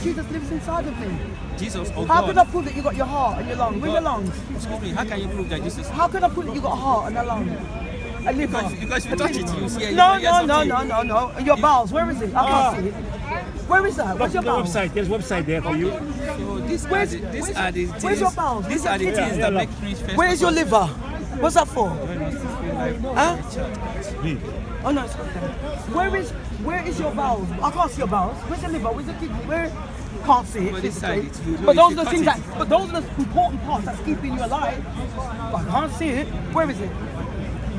Jesus lives inside of me. Jesus or How God. can I prove that you got your heart and your lung? Where's your lungs? Excuse me, how can you prove that Jesus? How can I prove that you got a heart and a lung? A liver? Because you touch it, you see. No. And your bowels, where is it? I can't see it. Where is that? Where's your The bowels? website, there's a website there for you. So these Where's are the things. where's your bowels? These Where's are the your things kidney? that make me first. Where's your liver? What's that for? Huh? Leave. Oh no, it's okay. Where is your bowels? I can't see your bowels. Where's your liver? Where's your kidney? Where? Can't see it. But this side, it's you know, But those if are you the things cut that. But those are the important parts that's keeping you alive. But I can't see it. Where is it?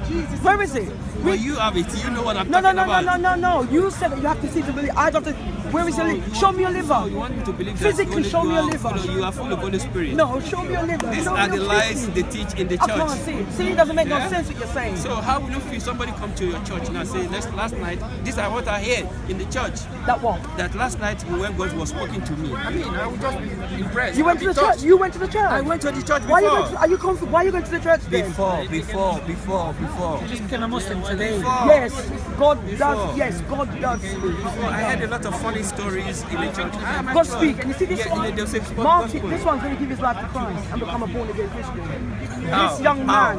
Jesus. Where is it? Well, you have it. You know what I'm talking about. No. You said that you have to see to believe. I have to. Where is your liver? Show me your liver. You want me to believe that Physically, show me your liver. You are full of Holy Spirit. No, show me your liver. These Show are me the your lies kidney. they teach in the I church. can't see it. See, it doesn't make no Yeah? sense what you're saying. So how will you feel somebody come to your church and say, last night, these are what I heard in the church. That what? That last night when God was speaking to me. I mean, I was just impressed. You went to the church. You went to the church. I went to the church Why before. are you confident? Why are you going to the church then? Before. You just became a Muslim today. Yes, God does. Yes, God does. I heard a lot of funny stories in the church. God speak, and you see this Yeah, one. they'll say, Mark it. This one's going to give his life to Christ and become a born again Christian. This young man.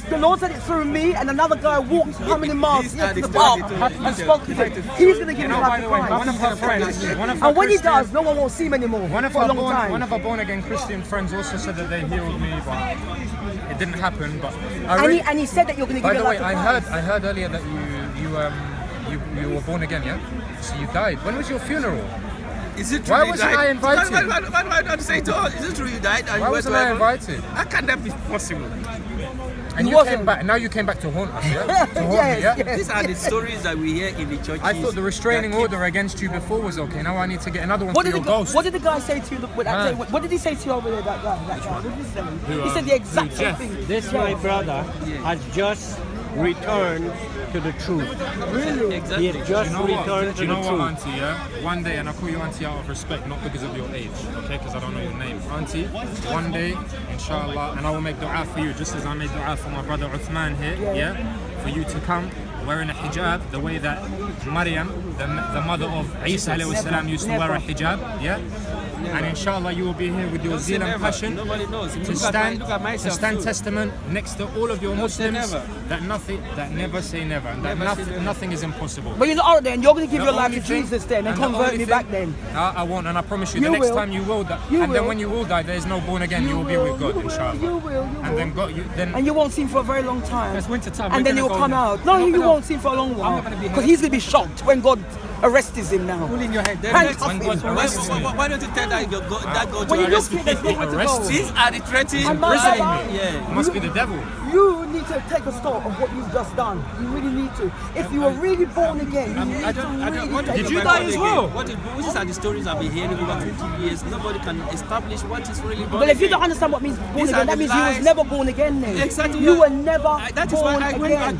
The Lord said it through me, and another guy walked how many miles These to are the the stories park they told me. and spoke to him. He's going to give his life to One Christ. of her friends, And when he does, no one will see him anymore one of for a her long time. one of her born again Christian friends also said that they healed me, but it didn't happen. But And he said that you're going to by give the your way, life to Christ. I heard earlier that you were born again, yeah? So you died. When was your funeral? Is it true Why you wasn't died? I invited? Why do I not say to us? Is it true you died? And Why you went wasn't to I heaven? invited? How can that be possible? And He you wasn't. came back. Now you came back to haunt us, yeah? To haunt me, Yes, yeah? yes. These are the stories that we hear in the churches. I thought the restraining that keep- order against you before was okay. Now I need to get another one What for did, your ghost. what did the guy say to you? With that Man. day? What did he say to you over there? That guy. What did he say? He said the exact same Jeff. thing. This my brother has just returned to the truth. Really? He Exactly. has just Do you know returned what? to Do you the know what, truth. Auntie? Yeah. One day, and I call you Auntie out of respect, not because of your age, okay? Because I don't know your name, Auntie. One day, inshallah, and I will make du'a for you, just as I made du'a for my brother Uthman here. Yeah. For you to come wearing a hijab, the way that Maryam, the mother of Isa alayhi salam, used to wear a hijab. Yeah. And inshallah, you will be here with your Don't say zeal and never. passion Nobody knows. to stand myself. testament next to all of your Don't say Muslims never. that never say never, and that Never say never. nothing is impossible. But you're not out there, and you're going to give The your life only to thing- Jesus then and the convert only me thing- back then. I won't, and I promise you, You the next will. time you will die, You and then will. when you will die, there is no born again. You will be with God, inshallah. You will. And then God, then And you won't see him for a very long time. It's winter time, And we're then he will gonna come go out. now. No, you won't see him for a long while. not gonna be Because here. he's going to be shocked when God arrests him now. in your head. Handcuff When him. God arrests me, Why don't you tell that God When you to look arrest here, me? there's nowhere to Arrest go. you? These are the threatening. And my imprisoning brother, me. Yeah. It must be the devil. You need to take a stock of what you've just done. You really need to. If you were really born again, you need I to don't really want to take Did go you back die born as again. well? These are the stories I've been hearing over 20 years. Nobody can establish what is really born But if you again. don't understand what means born These again, are that the means you was lies. never born again then. Exactly. You were never That is why born I again.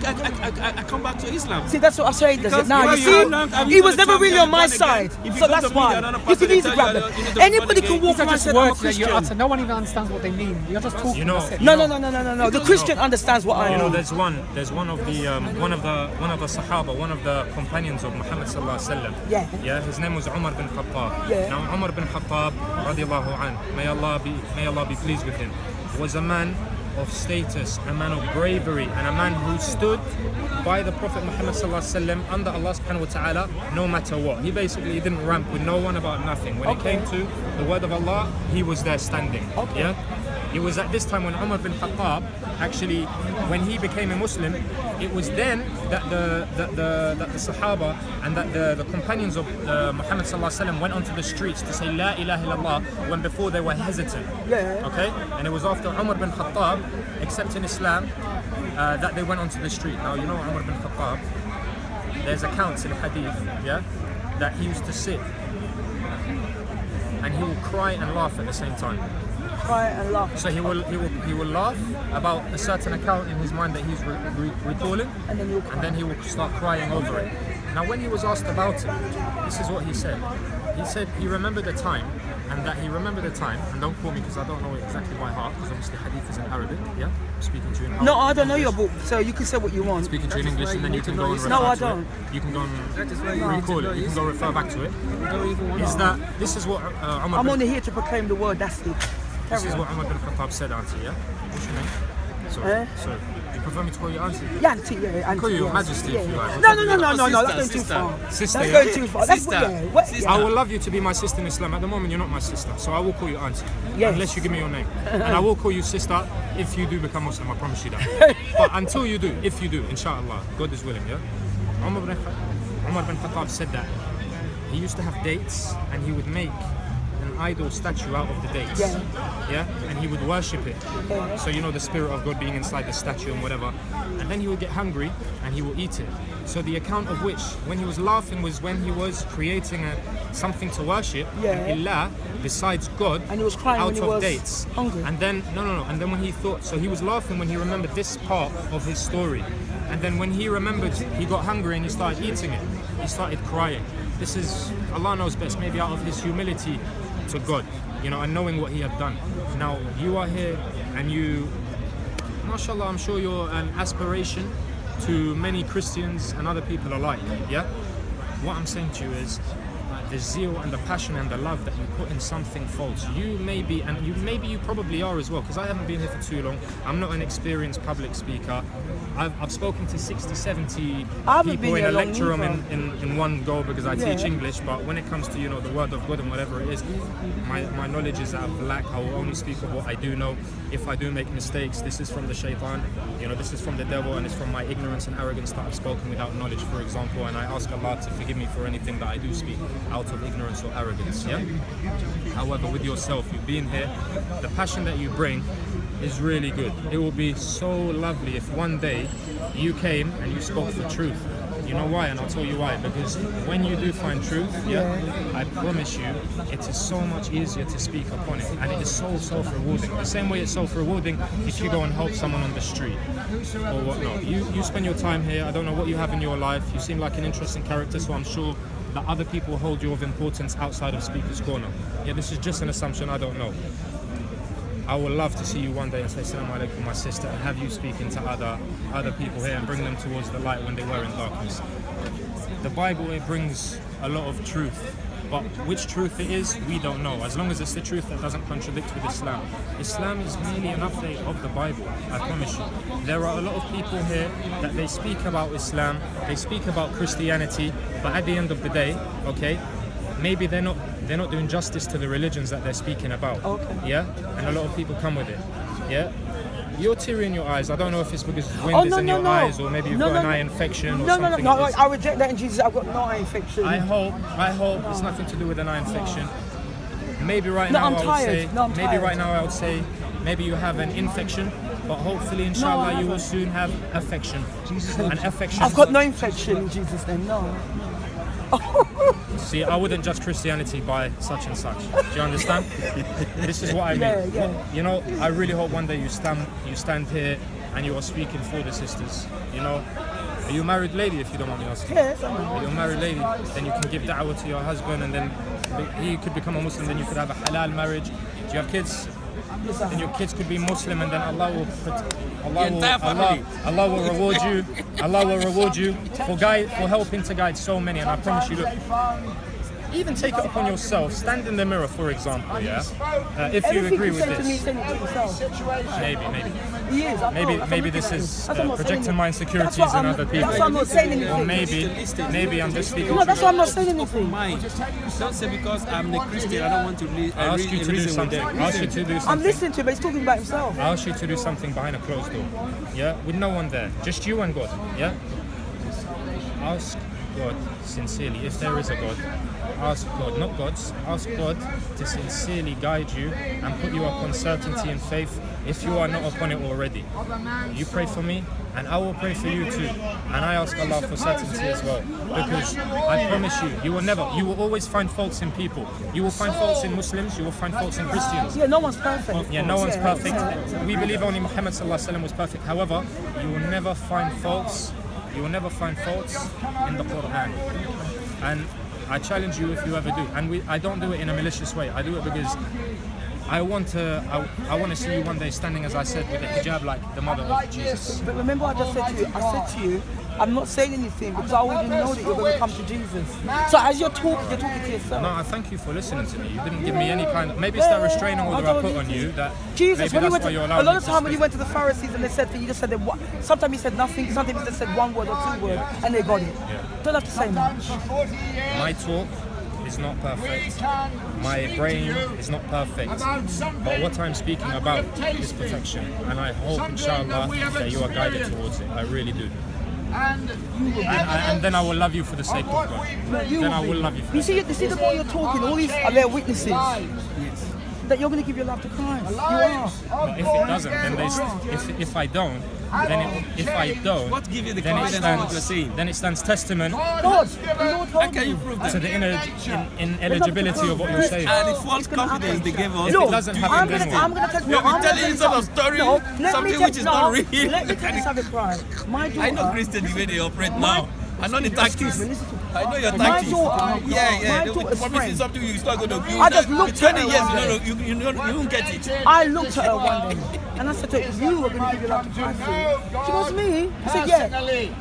I come back to Islam. See, that's what I say. Does Because it now? when You you're see, young and he you was go to never church really and on my you're born again, side. if you So go that's to meet why. another You pastor, can they easily tell grab you them. you need to be born Anybody again. can walk These are around and just say, I'm a words that you Christian. utter. No one even understands what they mean. You're just talking. You know- that's it. No. The Christian understands what I You know, mean. there's one of the Sahaba, one of the companions of Muhammad sallallahu alaihi wasallam. Yeah. His name was Umar bin Khattab. Yeah. Now Umar bin Khattab, radiallahu anh, may Allah be pleased with him, was a man of status, a man of bravery, and a man who stood by the Prophet Muhammad sallallahu alaihi wasallam under Allah subhanahu wa ta'ala, no matter what. He basically didn't ramp with no one about nothing. When it came to the word of Allah, he was there standing. Okay. Yeah. It was at this time when Umar bin Khattab, actually, when he became a Muslim, it was then that the Sahaba and that the companions of Muhammad sallallahu alaihi wasallam went onto the streets to say La ilaha illallah when before they were hesitant. Yeah. Okay, and it was after Umar bin Khattab accepting Islam that they went onto the street. Now you know Umar bin Khattab. There's accounts in hadith, yeah, that he used to sit and he will cry and laugh at the same time. Cry and laugh. So he will laugh about a certain account in his mind that he's recalling, And then he will start crying over it. Now when he was asked about it, this is what he said. He said he remembered a time, and that he remembered a time, and don't quote me because I don't know it exactly by heart, because obviously hadith is in Arabic, yeah? I'm speaking to you in Arabic. No, I don't know your book, so you can say what you want. Speaking to you in English, and then you can go and refer No, I to it. don't. You can go and recall it, you can go refer back to it. Is that, this is what Umar I'm bin, only here to proclaim the word, that's it. this is what Umar bin Khattab said, Auntie, yeah? What's your name? Sorry, sorry. You prefer me to call you Auntie? Yeah, auntie, yeah, auntie. Call you Your yeah. Majesty if you like. No, that's going too Sister. far. Sister, That's yeah? going too far. That's what, Sister. I would love you to be my sister in Islam. At the moment, you're not my sister, so I will call you Auntie. Yes. Unless you give me your name. And I will call you sister if you do become Muslim, I promise you that. But until you do, if you do, inshallah, God is willing, yeah? Umar bin Khattab said that he used to have dates and he would make an idol statue out of the dates. Yeah? And he would worship it. So you know the spirit of God being inside the statue and whatever. And then he would get hungry and he will eat it. So the account of which, when he was laughing, was when he was creating something to worship, Allah, besides God, And he was crying out when he of was dates. hungry. And then, no. And then when he thought, so he was laughing when he remembered this part of his story. And then when he remembered, he got hungry and he started eating it. He started crying. This is, Allah knows best, maybe out of his humility to God, you know, and knowing what he had done. Now, you are here and you, mashallah, I'm sure you're an aspiration to many Christians and other people alike, yeah? What I'm saying to you is, the zeal and the passion and the love that you put in something false, you may be, and maybe you probably are as well, because I haven't been here for too long. I'm not an experienced public speaker. I've spoken to 60, 70 people in a lecture room in one go because I teach English, but when it comes to, you know, the word of God and whatever it is, my knowledge is out of lack. I will only speak of what I do know. If I do make mistakes, this is from the shaitan, you know, this is from the devil, and it's from my ignorance and arrogance that I've spoken without knowledge, for example, and I ask Allah to forgive me for anything that I do speak out of ignorance or arrogance, yeah? However, with yourself, you being here, the passion that you bring is really good. It will be so lovely if one day you came and you spoke the truth. You know why? And I'll tell you why. Because when you do find truth, I promise you, it is so much easier to speak upon it. And it is so self-rewarding. The same way it's self-rewarding if you go and help someone on the street or whatnot. You spend your time here. I don't know what you have in your life. You seem like an interesting character, so I'm sure that other people hold you of importance outside of Speaker's Corner. Yeah, this is just an assumption, I don't know. I would love to see you one day and say Assalamu alaikum, my sister, and have you speaking to other people here and bring them towards the light when they were in darkness. The Bible, it brings a lot of truth, but which truth it is, we don't know. As long as it's the truth that doesn't contradict with Islam. Islam is merely an update of the Bible, I promise you. There are a lot of people here that they speak about Islam, they speak about Christianity, but at the end of the day, okay, maybe they're not doing justice to the religions that they're speaking about. Yeah? And a lot of people come with it. Yeah? You're teary in your eyes. I don't know if it's because wind is in your eyes or maybe you've got an eye infection or something. No, I reject that in Jesus. I've got no eye infection. I hope it's nothing to do with an eye infection. Maybe right now I would say maybe you have an infection, but hopefully inshallah you will soon have affection. An affection. I've got no infection in Jesus' name. No. See, I wouldn't judge Christianity by such and such. Do you understand? This is what I mean. You know, I really hope one day you stand here and you are speaking for the sisters. You know, are you a married lady, if you don't mind me asking? Yes, I'm married. Are you a married lady? Then you can give da'wah to your husband, and then he could become a Muslim. Then you could have a halal marriage. Do you have kids? Then your kids could be Muslim, and then Allah will reward you. Allah will reward you for helping to guide so many. And I promise you, look, even take it upon yourself. Stand in the mirror, for example, yeah. If you agree with this, maybe this is projecting my insecurities in other people. That's why I'm not saying anything. Or maybe I'm just speaking. No, that's why I'm not saying anything. Don't say because I'm a Christian, I don't want to I ask you to do something. I'm listening to him, but he's talking about himself. I ask you to do something behind a closed door, yeah, with no one there, just you and God, yeah. Ask God sincerely, if there is a God. Ask God, not gods, ask God to sincerely guide you and put you upon certainty and faith if you are not upon it already. You pray for me and I will pray for you too. And I ask Allah for certainty as well. Because I promise you, you will always find faults in people. You will find faults in Muslims, you will find faults in Christians. Yeah, no one's perfect. Yeah, no one's perfect. We believe only Muhammad was perfect. However, you will never find faults in the Quran. And I challenge you if you ever do. And I don't do it in a malicious way. I do it because I want to see you one day standing, as I said, with a hijab like the mother of Jesus. But remember what I just said to you? I said to you, I'm not saying anything because I already know that you're going to come to Jesus. So as you're talking to yourself. No, I thank you for listening to me. You didn't give me any kind of... Maybe it's that restraining order I put on you that... Jesus, maybe when you that's went why you're to, allowed a lot of me to time when you speak. went to the Pharisees and they said that you just said that sometimes he said nothing, sometimes he just said one word or two words and they got it. Don't have to say much. My talk is not perfect. My brain is not perfect. But what I'm speaking about is perfection. And I hope, inshallah, that you are guided towards it. I really do. And then I will love you for the sake of God. Then I will love you for You see the more you're talking, all these are their witnesses. That you're going to give your life to Christ. You are. But if it doesn't, then if I don't, What gives you the then confidence in what you're saying? Then it stands testament God, the Lord How told can you me. prove to that? the ineligibility of what you're saying. And the false confidence they gave us. If it doesn't happen, then what? I'm going to tell you. You've been telling you some story, something which is not real. Let me tell you something, Christ. My daughter. I know Christian the way they operate now. I know the tactics. Listen to me. I know your My tactics. daughter, Yeah. my daughter's Promising friend. something you're not going to do. I just looked at 20 her years, one day. you won't get it. I looked at her one day and I said to her, if you were going to give your life to Christ, she goes, me? I said, yeah. Personally,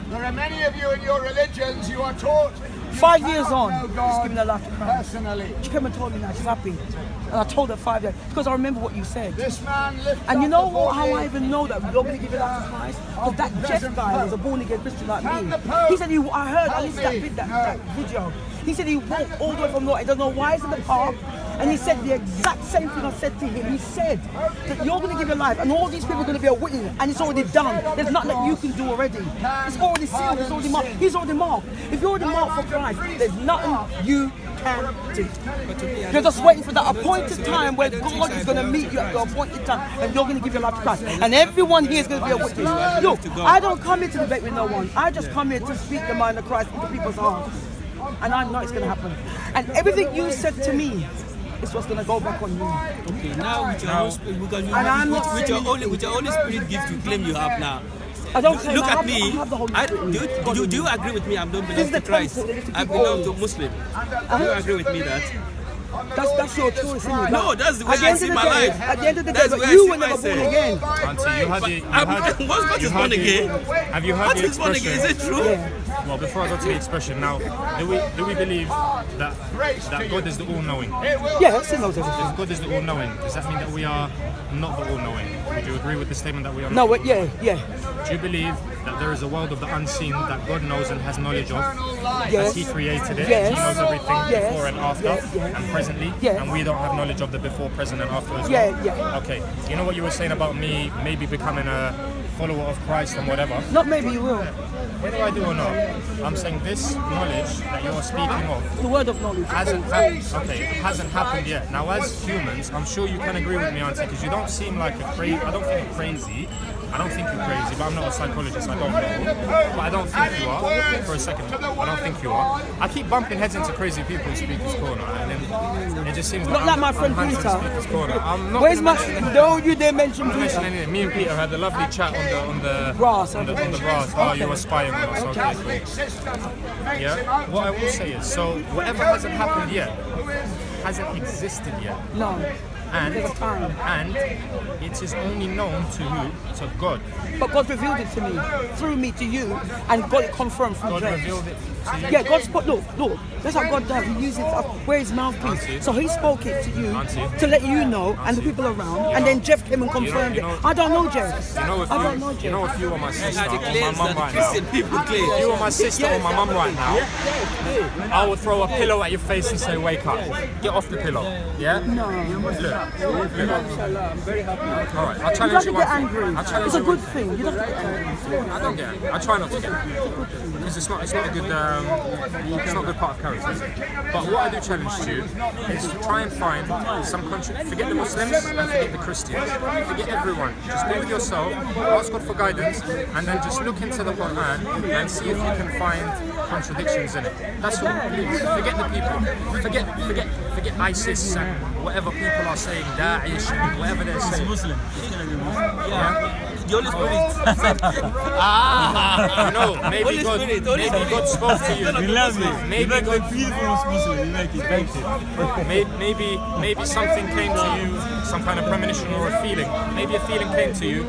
there are many of you in your religions you are taught 5 years on, know she's God giving her life to Christ. personally. She came and told me that she's happy. And I told her 5 years because I remember what you said. This man lifted And you up know the body. how I even know that you're going to give your life to Christ? Because that Jeff guy was a born again Christian like me. He said, I heard, I listened to that video. He said he walked all the way from North, he doesn't know why he's in the park. And he said the exact same thing I said to him. He said that you're going to give your life and all these people are going to be a witness and it's already done. There's nothing that you can do already. It's already sealed, it's already marked. He's already marked. If you're already marked for Christ, there's nothing you can do. You're just waiting for that appointed time where God is going to meet you at the appointed time and you're going to give your life to Christ. And everyone here is going to be a witness. Look, I don't come here to debate with no one. I just come here to speak the mind of Christ into people's hearts. And I know it's going to happen. And everything you said to me is what's going to go back on you. Okay, now with your Holy Spirit, because I'm not with your saying- Holy Spirit gift you claim you have now. I don't claim Look I at have- me. I have the Holy Spirit. Do you agree with me? I don't This belong is the to Christ. concept that I you belong keep to Muslim. Do you agree with me that? That's your choice, isn't it? No, that's the way At the I end see of the my day, life. At the end of the day, That's the but way I you see were never born myself. again. Auntie, What's you born again? Have you heard What the is born again? expression? Is it true? Well, before I go to the expression, now, do we believe that God is the all-knowing? Yes, he knows everything. If God is the all-knowing, does that mean that we are not the all-knowing? Would you agree with the statement that we are not? No, but yeah. Do you believe that there is a world of the unseen that God knows and has knowledge of? Yes. As He created it, Yes. He knows everything Yes. before and after, Yes. and presently, Yes. and we don't have knowledge of the before, present, and after as well? Yeah. Okay, you know what you were saying about me maybe becoming a follower of Christ and whatever? Not maybe you will. Whether I do or not, I'm saying this knowledge that you're speaking of The word of knowledge. hasn't happened yet. Now, as humans, I'm sure you can agree with me, Auntie, because you don't seem like a crazy. I don't think you're crazy. I don't think you're crazy, but I'm not a psychologist. I don't know, but I don't think you are. For a second, I don't think you are. I keep bumping heads into crazy people in Speaker's Corner, and then it just seems Not like like my friend I'm handsome Peter. in Speaker's Corner. I'm not Where's gonna my? mention- No, you didn't mention I'm not Peter. mentioning anything. Me and Peter had a lovely chat on the Grass, on the okay. grass. Oh, you were spying on us. Okay, cool. Yeah. What I will say is, so whatever hasn't happened yet hasn't existed yet, No. There's a time. and it is only known to who? To God. But God revealed it to me, through me to you, and got it confirmed from God Dre. revealed it to you. Yeah, God spoke. Look, that's how God does. He uses where his mouthpiece. Auntie. So he spoke it to you Auntie. to let you know and the people around, and then Jeff came and confirmed you know- it. I don't know Jeff. You know, I don't know if Jeff. you were my sister That or my claims mum that the right now, Christian people claim. if you were my sister or my mum right now, I would throw a pillow at your face and say, "Wake up, get off the pillow." Yeah. No. Look. I'm very happy. All right, I'll You challenge don't you get one angry. thing. I'll challenge It's a you good one thing. You don't have to get angry. I don't get angry. I try not to get angry because it's not a good part of character. Is it? But what I do challenge you is to try and find some country. Forget the Muslims and forget the Christians. Forget everyone. Just be with yourself. Ask God for guidance, and then just look into the Quran and see if you can find contradictions in it. That's all. Please forget the people. Forget ISIS and whatever people are saying. Daesh and whatever they're saying. Muslim. Yeah? The Holy Spirit. You know, maybe Holy God, Spirit, Holy maybe Spirit. God spoke to you. We love it. Maybe You make God, the beautiful Muslim. You make it. Thank you. maybe something came to you, some kind of premonition or a feeling. Maybe a feeling came to you